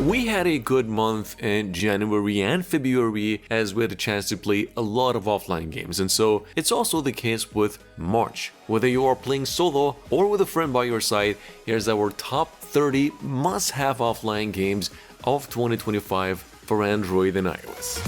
We had a good month in January and February as we had a chance to play a lot of offline games, and so it's also the case with March. Whether you are playing solo or with a friend by your side, here's our top 30 must-have offline games of 2025 for Android and iOS.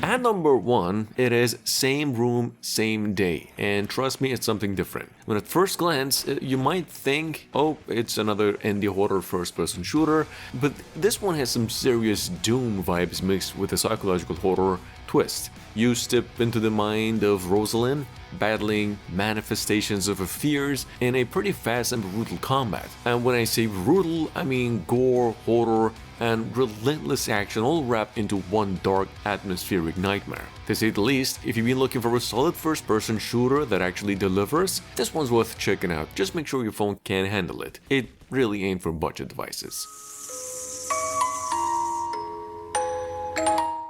At number 1, it is Same Room, Same Day, and trust me, it's something different. When at first glance, you might think, oh, it's another indie horror first-person shooter, but this one has some serious Doom vibes mixed with a psychological horror twist. You step into the mind of Rosalind, battling manifestations of her fears in a pretty fast and brutal combat. And when I say brutal, I mean gore, horror, and relentless action all wrapped into one dark atmospheric nightmare. To say the least, if you've been looking for a solid first-person shooter that actually delivers, this one's worth checking out. Just make sure your phone can handle it. It really ain't for budget devices.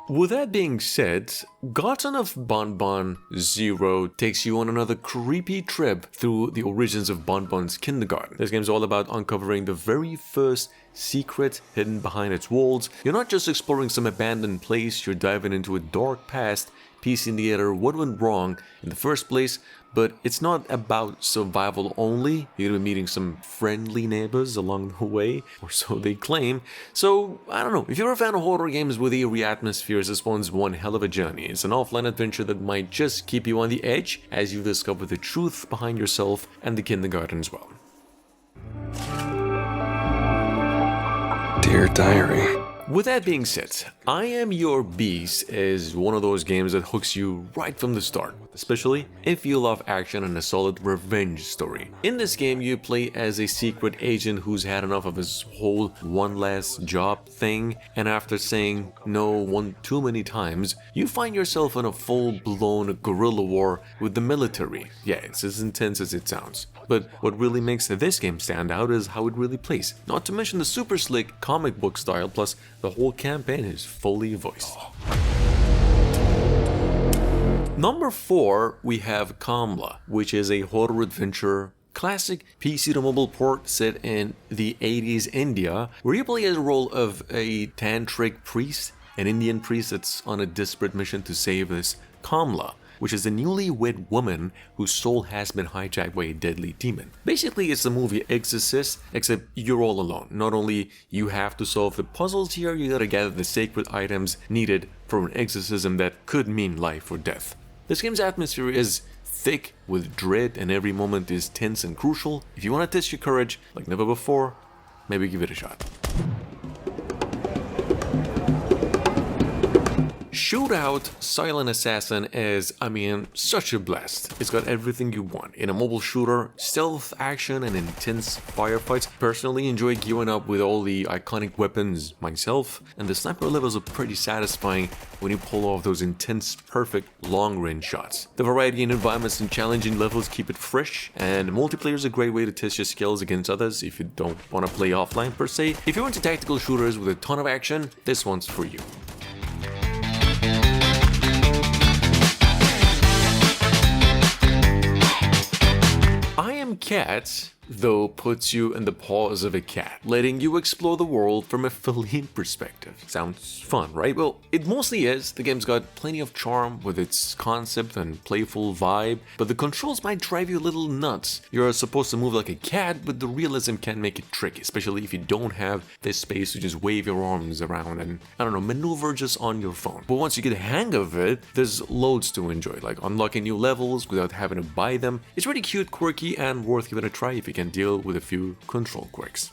With that being said, Godson of Banban Zero takes you on another creepy trip through the origins of Banban's kindergarten. This game's all about uncovering the very first secret hidden behind its walls. You're not just exploring some abandoned place, you're diving into a dark past, piecing together what went wrong in the first place. But it's not about survival only. You're gonna be meeting some friendly neighbors along the way, or so they claim. So, I don't know, if you're a fan of horror games with eerie atmospheres, this one's one hell of a journey. It's an offline adventure that might just keep you on the edge as you discover the truth behind yourself and the kindergarten as well. Dear Diary. With that being said, I Am Your Beast is one of those games that hooks you right from the start, especially if you love action and a solid revenge story. In this game, you play as a secret agent who's had enough of his whole one last job thing, and after saying no one too many times, you find yourself in a full-blown guerrilla war with the military. Yeah, it's as intense as it sounds. But what really makes this game stand out is how it really plays. Not to mention the super slick comic book style, plus the whole campaign is fully voiced. Number 4, we have Kombat, which is a horror adventure classic PC to mobile port set in the 80s India, where you play as the role of a tantric priest, an Indian priest that's on a desperate mission to save this Kamla, which is a newly-wed woman whose soul has been hijacked by a deadly demon. Basically, it's the movie Exorcism, except you're all alone. Not only you have to solve the puzzles here, you gotta gather the sacred items needed for an exorcism that could mean life or death. This game's atmosphere is thick with dread, and every moment is tense and crucial. If you want to test your courage like never before, maybe give it a shot. Shootout Silent Assassin is, such a blast. It's got everything you want in a mobile shooter, stealth action and intense firefights. Personally enjoy gearing up with all the iconic weapons myself, and the sniper levels are pretty satisfying when you pull off those intense, perfect long-range shots. The variety in environments and challenging levels keep it fresh, and multiplayer is a great way to test your skills against others if you don't want to play offline per se. If you're into tactical shooters with a ton of action, this one's for you. Cats, though, puts you in the paws of a cat, letting you explore the world from a feline perspective. Sounds fun, right? Well, it mostly is. The game's got plenty of charm with its concept and playful vibe, but the controls might drive you a little nuts. You're supposed to move like a cat, but the realism can make it tricky, especially if you don't have this space to just wave your arms around and, maneuver just on your phone. But once you get the hang of it, there's loads to enjoy, like unlocking new levels without having to buy them. It's really cute, quirky, and worth giving a try if you can deal with a few control quirks.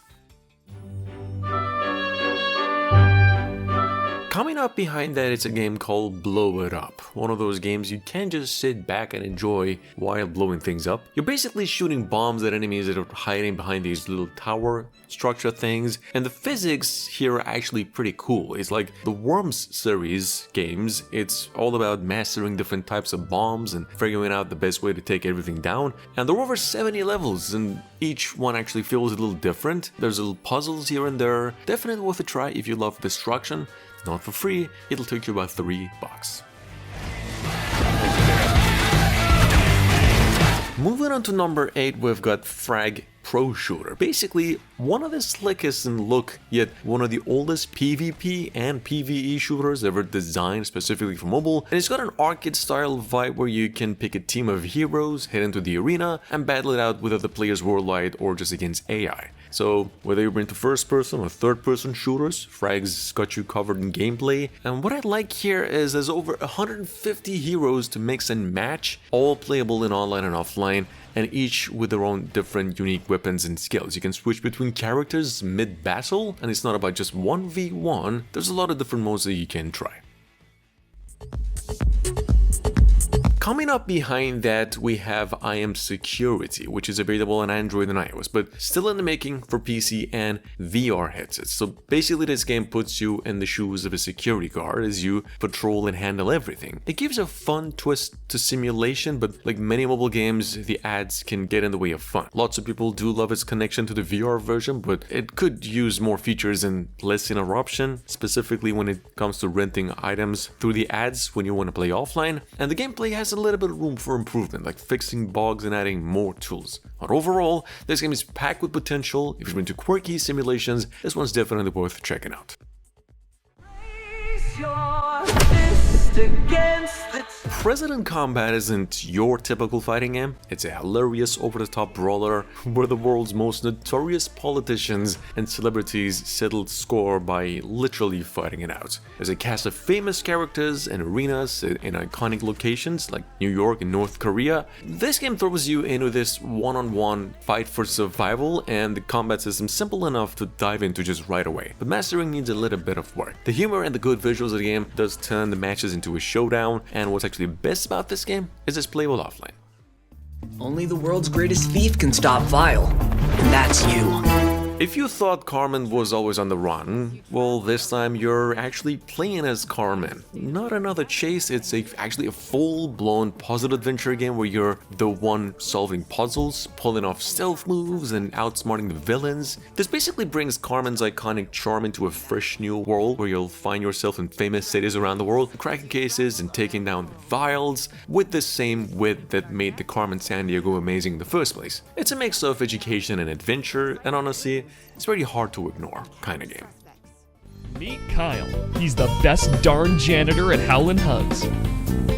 Coming up behind that, it's a game called Blow It Up. One of those games you can't just sit back and enjoy while blowing things up. You're basically shooting bombs at enemies that are hiding behind these little tower structure things, and the physics here are actually pretty cool. It's like the Worms series games. It's all about mastering different types of bombs and figuring out the best way to take everything down. And there are over 70 levels, and each one actually feels a little different. There's little puzzles here and there. Definitely worth a try if you love destruction. not for free, it'll take you about $3. Moving on to number 8, we've got Frag Pro Shooter. Basically, one of the slickest in look, yet one of the oldest PvP and PvE shooters ever designed specifically for mobile, and it's got an arcade-style vibe where you can pick a team of heroes, head into the arena, and battle it out with other players worldwide or just against AI. So, whether you're into first-person or third-person shooters, Frag's got you covered in gameplay, and what I like here is there's over 150 heroes to mix and match, all playable in online and offline, and each with their own different unique weapons and skills. You can switch between characters mid-battle, and it's not about just 1v1, there's a lot of different modes that you can try. Coming up behind that, we have I Am Security, which is available on Android and iOS, but still in the making for PC and VR headsets. So basically this game puts you in the shoes of a security guard as you patrol and handle everything. It gives a fun twist to simulation, but like many mobile games, the ads can get in the way of fun. Lots of people do love its connection to the VR version, but it could use more features and less interruption, specifically when it comes to renting items through the ads when you want to play offline. And the gameplay has a little bit of room for improvement, like fixing bugs and adding more tools. But overall, this game is packed with potential. If you're into quirky simulations, this one's definitely worth checking out. President Kombat isn't your typical fighting game. It's a hilarious over-the-top brawler where the world's most notorious politicians and celebrities settle score by literally fighting it out. There's a cast of famous characters and arenas in iconic locations like New York and North Korea. This game throws you into this one-on-one fight for survival, and the combat system's simple enough to dive into just right away. But mastering needs a little bit of work. The humor and the good visuals of the game does turn the matches into a showdown, and what's actually best about this game is it's playable offline. Only the world's greatest thief can stop Vile, and that's you. If you thought Carmen was always on the run, well, this time you're actually playing as Carmen. Not another chase, it's actually a full-blown puzzle adventure game where you're the one solving puzzles, pulling off stealth moves, and outsmarting the villains. This basically brings Carmen's iconic charm into a fresh new world where you'll find yourself in famous cities around the world, cracking cases and taking down the Viles with the same wit that made the Carmen Sandiego amazing in the first place. It's a mix of education and adventure, and honestly, it's very hard to ignore kind of game. Meet Kyle. He's the best darn janitor at Howlin' Hugs.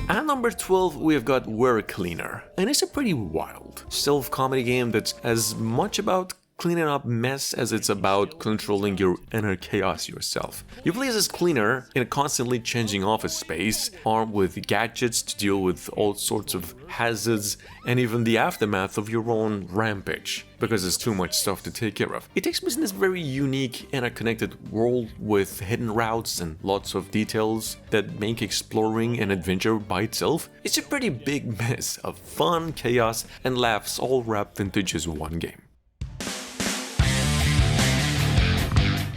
At number 12, we've got WereCleaner, and it's a pretty wild stealth comedy game that's as much about cleaning up mess as it's about controlling your inner chaos yourself. You play as this cleaner in a constantly changing office space, armed with gadgets to deal with all sorts of hazards and even the aftermath of your own rampage, because there's too much stuff to take care of. It takes place in this very unique, interconnected world with hidden routes and lots of details that make exploring an adventure by itself. It's a pretty big mess of fun, chaos, and laughs all wrapped into just one game.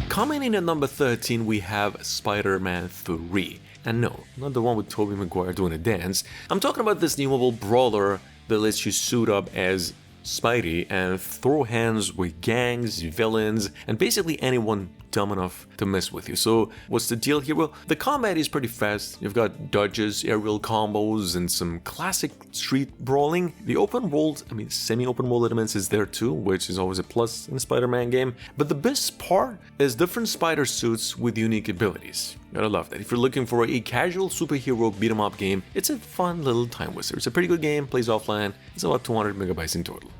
Coming in at number 13, we have Spider-Man 3. And no, not the one with Tobey Maguire doing a dance. I'm talking about this new mobile brawler that lets you suit up as Spidey and throw hands with gangs, villains, and basically anyone dumb enough to mess with you. So what's the deal here? Well, the combat is pretty fast. You've got dodges, aerial combos, and some classic street brawling. The open world, semi-open world elements is there too, which is always a plus in a Spider-Man game. But the best part is different spider suits with unique abilities. Gotta love that. If you're looking for a casual superhero beat-em-up game, it's a fun little time waster. It's a pretty good game, plays offline. It's about 200 megabytes in total.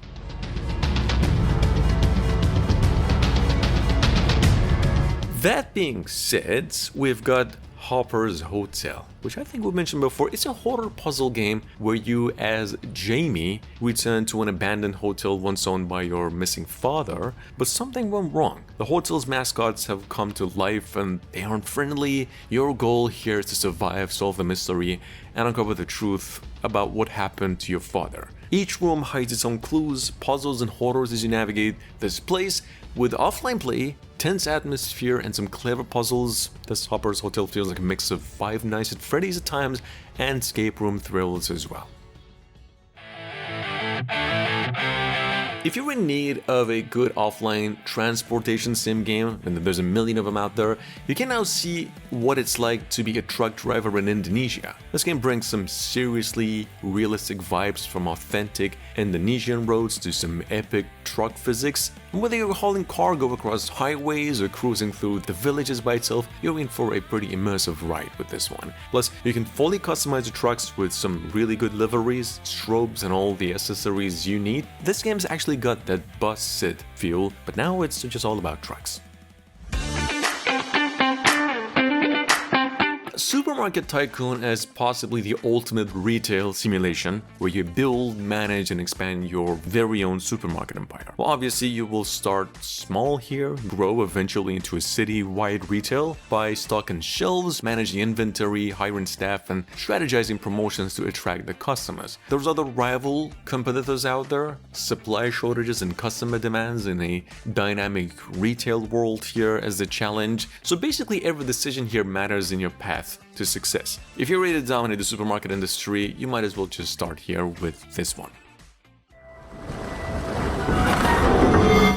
That being said, we've got Hopper's Hotel, which I think we mentioned before. It's a horror puzzle game where you, as Jamie, return to an abandoned hotel once owned by your missing father, but something went wrong. The hotel's mascots have come to life and they aren't friendly. Your goal here is to survive, solve the mystery, and uncover the truth about what happened to your father. Each room hides its own clues, puzzles, and horrors as you navigate this place. With offline play, tense atmosphere, and some clever puzzles, this Hopper's Hotel feels like a mix of Five Nights at Freddy's at times and escape room thrills as well. If you're in need of a good offline transportation sim game, and there's a million of them out there, you can now see what it's like to be a truck driver in Indonesia. This game brings some seriously realistic vibes from authentic Indonesian roads to some epic truck physics. And whether you're hauling cargo across highways or cruising through the villages by itself, you're in for a pretty immersive ride with this one. Plus, you can fully customize the trucks with some really good liveries, strobes, and all the accessories you need. This game's actually got that bus sit feel, but now it's just all about trucks. Supermarket Tycoon is possibly the ultimate retail simulation where you build, manage, and expand your very own supermarket empire. Well, obviously, you will start small here, grow eventually into a city-wide retail by stocking shelves, managing inventory, hiring staff, and strategizing promotions to attract the customers. There's other rival competitors out there, supply shortages and customer demands in a dynamic retail world here as the challenge. So basically, every decision here matters in your path to success. If you're ready to dominate the supermarket industry, you might as well just start here with this one.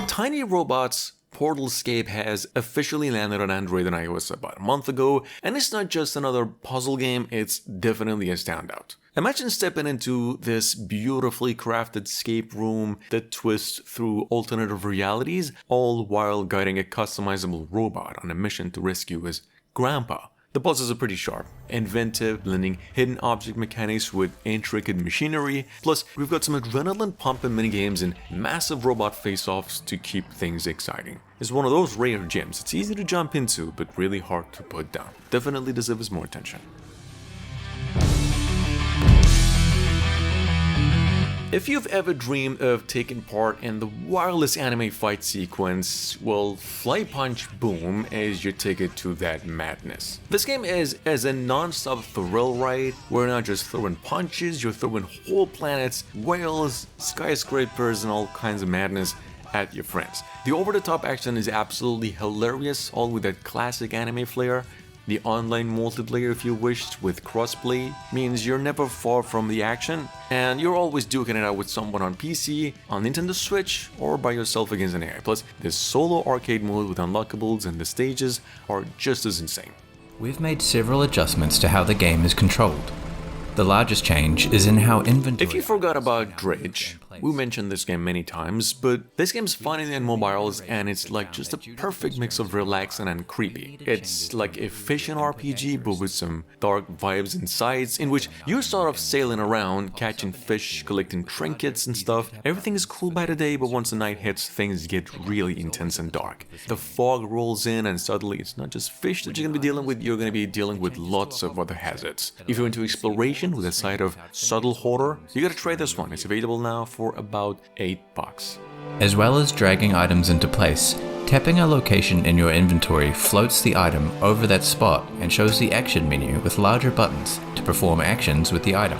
Tiny Robots Portalscape has officially landed on Android and iOS about a month ago, and it's not just another puzzle game, it's definitely a standout. Imagine stepping into this beautifully crafted escape room that twists through alternative realities, all while guiding a customizable robot on a mission to rescue his grandpa. The puzzles are pretty sharp, inventive, blending hidden object mechanics with intricate machinery. Plus, we've got some adrenaline-pumping minigames and massive robot face-offs to keep things exciting. It's one of those rare gems. It's easy to jump into, but really hard to put down. Definitely deserves more attention. If you've ever dreamed of taking part in the wireless anime fight sequence, well, Fly Punch Boom is your ticket to that madness. This game is a non-stop thrill ride where you're not just throwing punches, you're throwing whole planets, whales, skyscrapers, and all kinds of madness at your friends. The over-the-top action is absolutely hilarious, all with that classic anime flair. The online multiplayer, if you wished, with crossplay, means you're never far from the action, and you're always duking it out with someone on PC, on Nintendo Switch, or by yourself against an AI. Plus, this solo arcade mode with unlockables and the stages are just as insane. We've made several adjustments to how the game is controlled. The largest change is in how inventory... If you forgot about Dredge, we mentioned this game many times, but this game's fun in mobiles and it's like just a perfect mix of relaxing and creepy. It's like a fishing RPG but with some dark vibes and sides in which you're sort of sailing around, catching fish, collecting trinkets and stuff. Everything is cool by the day, but once the night hits, things get really intense and dark. The fog rolls in and suddenly it's not just fish that you're gonna be dealing with, you're gonna be dealing with lots of other hazards. If you're into exploration with a side of subtle horror, you gotta try this one. It's available now for about $8. As well as dragging items into place, tapping a location in your inventory floats the item over that spot and shows the action menu with larger buttons to perform actions with the item.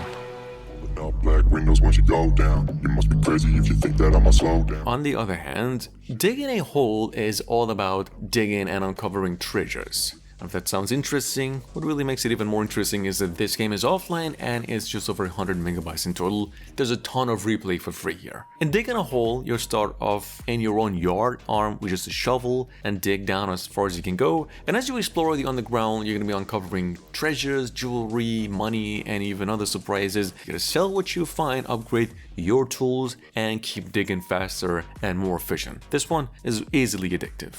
Black windows once you go down. You must be crazy if you think that I'ma slow down. On the other hand, digging a hole is all about digging and uncovering treasures. If that sounds interesting, what really makes it even more interesting is that this game is offline and it's just over 100 megabytes in total. There's a ton of replay for free here. In digging a hole, you'll start off in your own yard, armed with just a shovel, and dig down as far as you can go. And as you explore the underground, you're gonna be uncovering treasures, jewelry, money, and even other surprises. You're gonna sell what you find, upgrade your tools, and keep digging faster and more efficient. This one is easily addictive.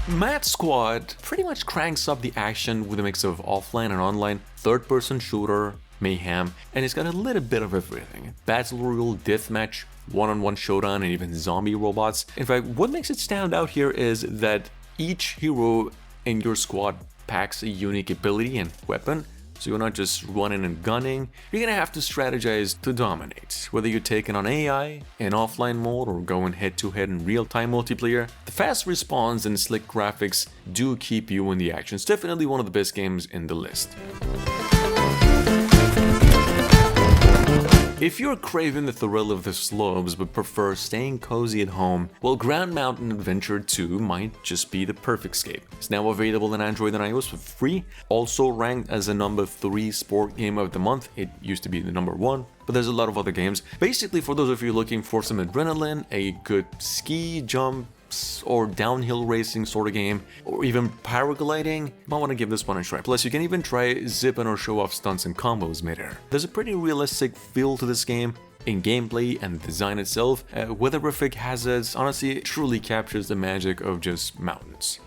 Mad Squad pretty much cranks up the action with a mix of offline and online, third-person shooter, mayhem, and it's got a little bit of everything. Battle Royale, deathmatch, one-on-one showdown, and even zombie robots. In fact, what makes it stand out here is that each hero in your squad packs a unique ability and weapon. So you're not just running and gunning, you're gonna have to strategize to dominate. Whether you're taking on AI in offline mode or going head-to-head in real-time multiplayer, the fast response and slick graphics do keep you in the action. It's definitely one of the best games in the list. If you're craving the thrill of the slopes but prefer staying cozy at home, well, Grand Mountain Adventure 2 might just be the perfect escape. It's now available on Android and iOS for free, also ranked as the number 3 sport game of the month. It used to be the number 1, but there's a lot of other games. Basically, for those of you looking for some adrenaline, a good ski, jump, or downhill racing sort of game, or even paragliding, you might want to give this one a try. Plus, you can even try zipping or show off stunts and combos mid-air. There's a pretty realistic feel to this game in gameplay and the design itself. Weatherific hazards, honestly, it truly captures the magic of just mountains.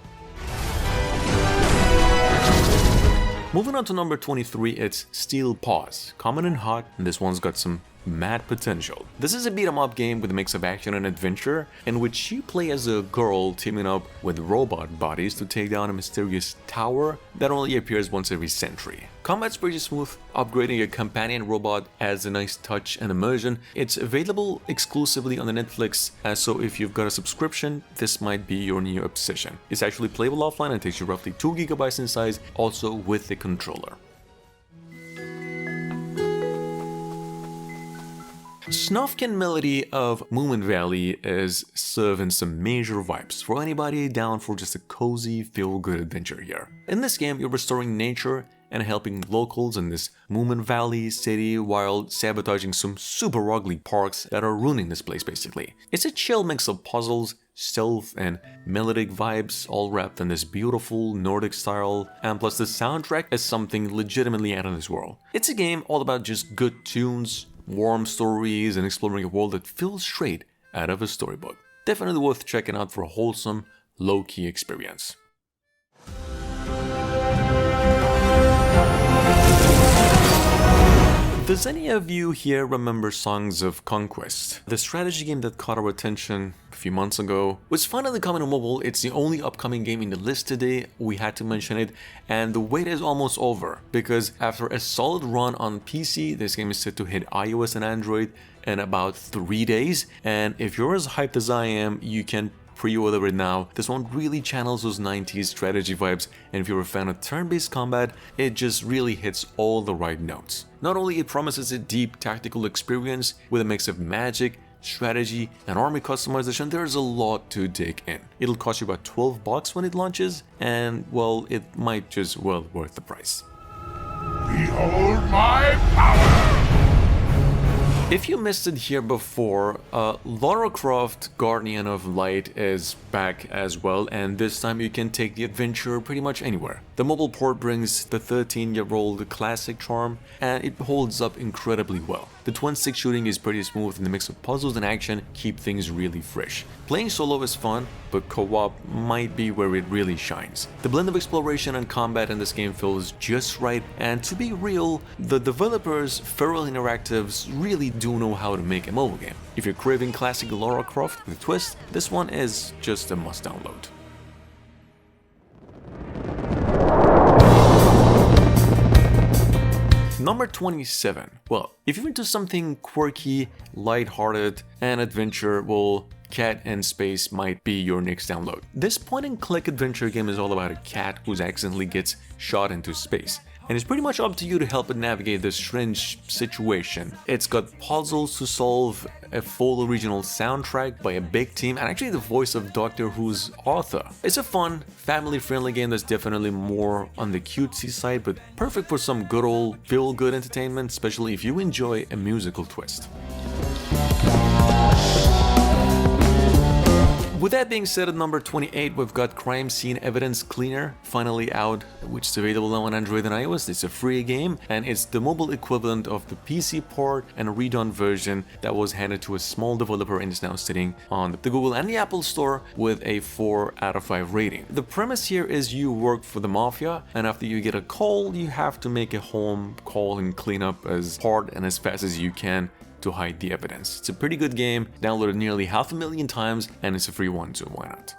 Moving on to number 23, it's Steel Paws. Common and hot, and this one's got some mad potential. This is a beat-em-up game with a mix of action and adventure, in which you play as a girl teaming up with robot bodies to take down a mysterious tower that only appears once every century. Combat's pretty smooth, upgrading a companion robot adds a nice touch and immersion. It's available exclusively on the Netflix, so if you've got a subscription, this might be your new obsession. It's actually playable offline and takes you roughly 2 GB in size, also with the controller. Snufkin Melody of Moominvalley is serving some major vibes for anybody down for just a cozy, feel-good adventure here. In this game, you're restoring nature and helping locals in this Moominvalley city while sabotaging some super ugly parks that are ruining this place basically. It's a chill mix of puzzles, stealth, and melodic vibes all wrapped in this beautiful Nordic style, and plus the soundtrack is something legitimately out of this world. It's a game all about just good tunes, warm stories, and exploring a world that feels straight out of a storybook. Definitely worth checking out for a wholesome, low-key experience. Does any of you here remember Songs of Conquest? The strategy game that caught our attention a few months ago was finally coming to mobile. It's the only upcoming game in the list today. We had to mention it, and the wait is almost over because after a solid run on PC, this game is set to hit iOS and Android in about 3 days. And if you're as hyped as I am, you can pre-order it now. This one really channels those 90s strategy vibes, and if you're a fan of turn-based combat, it just really hits all the right notes. Not only it promises a deep tactical experience with a mix of magic, strategy, and army customization, there's a lot to dig in. It'll cost you about $12 when it launches, and well, it might just well worth the price. Behold my power! If you missed it here before, Lara Croft, Guardian of Light is back as well, and this time you can take the adventure pretty much anywhere. The mobile port brings the 13-year-old classic charm, and it holds up incredibly well. The twin-stick shooting is pretty smooth, and the mix of puzzles and action keep things really fresh. Playing solo is fun, but co-op might be where it really shines. The blend of exploration and combat in this game feels just right, and to be real, the developers, Feral Interactives, really do know how to make a mobile game. If you're craving classic Lara Croft with a twist, this one is just a must download. Number 27. Well, if you're into something quirky, lighthearted, and adventure, well, Cat in Space might be your next download. This point-and-click adventure game is all about a cat who accidentally gets shot into space, and it's pretty much up to you to help it navigate this strange situation. It's got puzzles to solve, a full original soundtrack by a big team, and actually the voice of Doctor Who's Arthur. It's a fun, family-friendly game that's definitely more on the cutesy side, but perfect for some good old feel-good entertainment, especially if you enjoy a musical twist. With that being said, at number 28, we've got Crime Scene Evidence Cleaner, finally out, which is available now on Android and iOS. It's a free game, and it's the mobile equivalent of the PC port and a redone version that was handed to a small developer and is now sitting on the Google and the Apple Store with a 4 out of 5 rating. The premise here is you work for the mafia, and after you get a call, you have to make a home call and clean up as hard and as fast as you can to hide the evidence. It's a pretty good game, downloaded nearly 500,000 times, and it's a free one, so why not?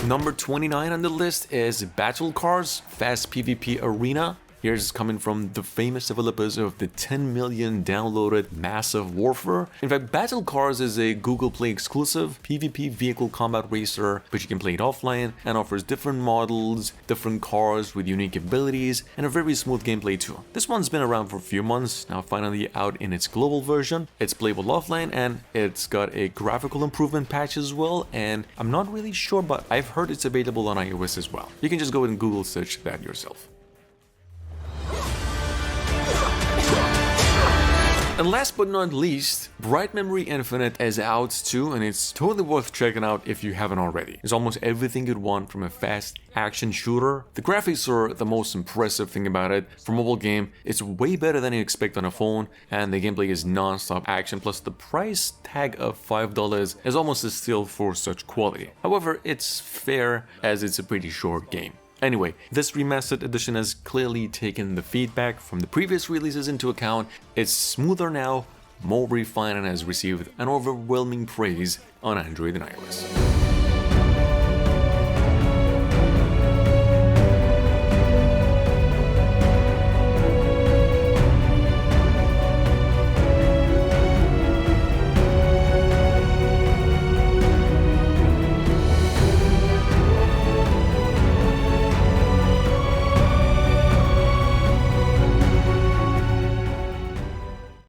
Number 29 on the list is Battle Cars Fast PvP Arena. Here's coming from the famous developers of the 10 million downloaded Massive Warfare. In fact, Battle Cars is a Google Play exclusive PvP vehicle combat racer, but you can play it offline and offers different models, different cars with unique abilities, and a very smooth gameplay too. This one's been around for a few months, now finally out in its global version. It's playable offline and it's got a graphical improvement patch as well, and I'm not really sure, but I've heard it's available on iOS as well. You can just go and Google search that yourself. And last but not least, Bright Memory Infinite is out too, and it's totally worth checking out if you haven't already. It's almost everything you'd want from a fast action shooter. The graphics are the most impressive thing about it. For a mobile game, it's way better than you expect on a phone, and the gameplay is non-stop action, plus the price tag of $5 is almost a steal for such quality. However, it's fair as it's a pretty short game. Anyway, this remastered edition has clearly taken the feedback from the previous releases into account. It's smoother now, more refined, and has received an overwhelming praise on Android and iOS.